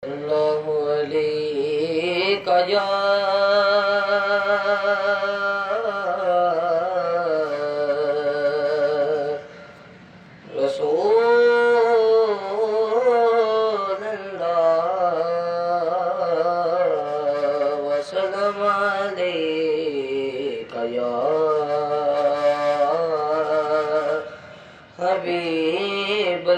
सल्लल्लाहु अलैका या रसूलल्लाह वसल्लम अलैका या हबीबल्लाह।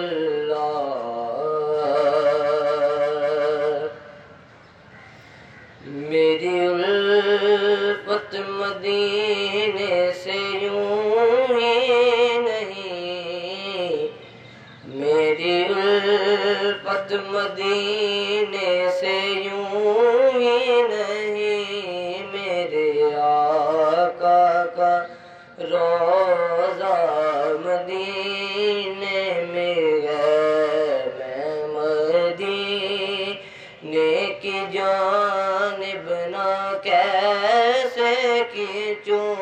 मेरी उल्फत मदीने से यूं ही नहीं, मेरी उल्फत मदीने से यूं ही नहीं, मेरे आका का रोज़ा मदीने में है। मैं मदीने की जानिब ना कैसे खींचूं,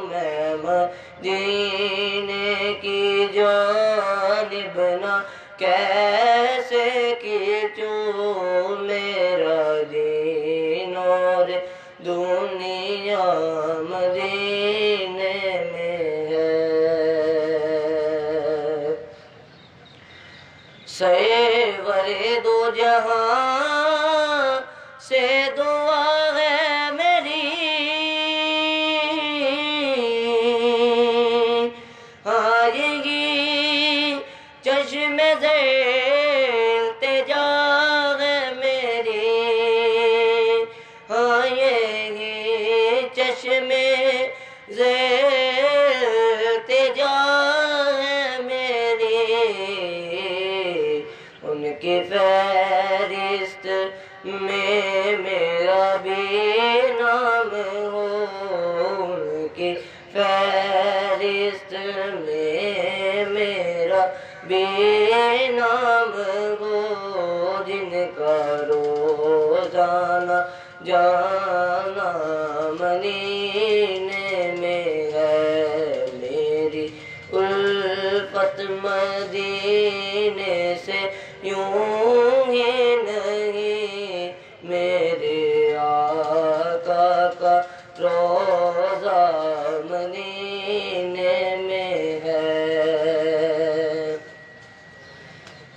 मैं मदीने की जानिब ना कैसे खींचूं। मेरा दीन और दुनिया मदीने में है। सरवरे दो जहां से दुआ है मेरी, आएगी चश्मे इल्तिजा है मेरी, आएगी चश्मे इल्तिजा है मेरी। उनकी फहरिस्त में मेरा भी नाम हो, उनकी फहरिस्त में मेरा भी नाम हो। जिनका रोज़ाना जाना मदीने में है, मेरी उल्फत मदीने से यूं ही नहीं, मेरे आका का रोज़ा मदीने में है।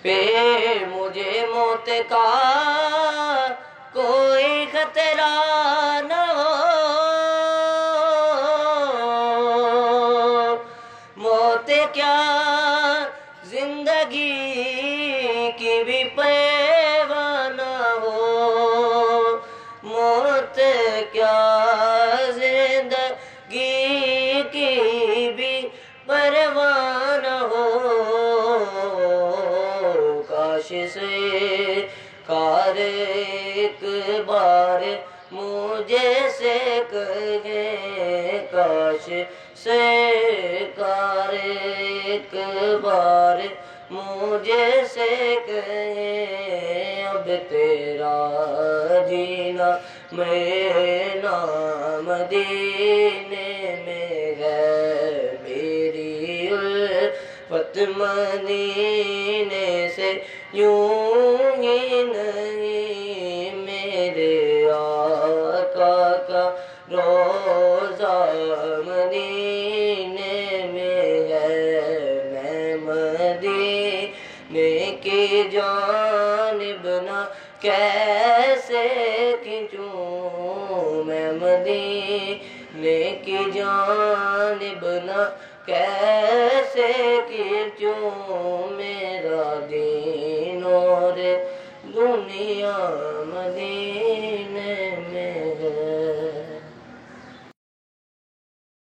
फिर मुझे मौत का कोई खतरा न हो, मौत क्या जिंदगी की भी परवाह न हो, मौत क्या जिंदगी की भी परवाह न हो। काश से कार एक बार मुझे से कहे, काश से कार एक बार मुझे से कहे। अब तेरा जीना मरना मदीने में है, मेरी उल्फत मदीने से यूं ही नहीं, मेरे आका का रोज़ा मदीने में है। मैं मदीने की जानिब ना कैसे खींचूं, मैं मदीने की जानिब ना कैसे खींचूं। मेरा दीन और दुनिया मदीने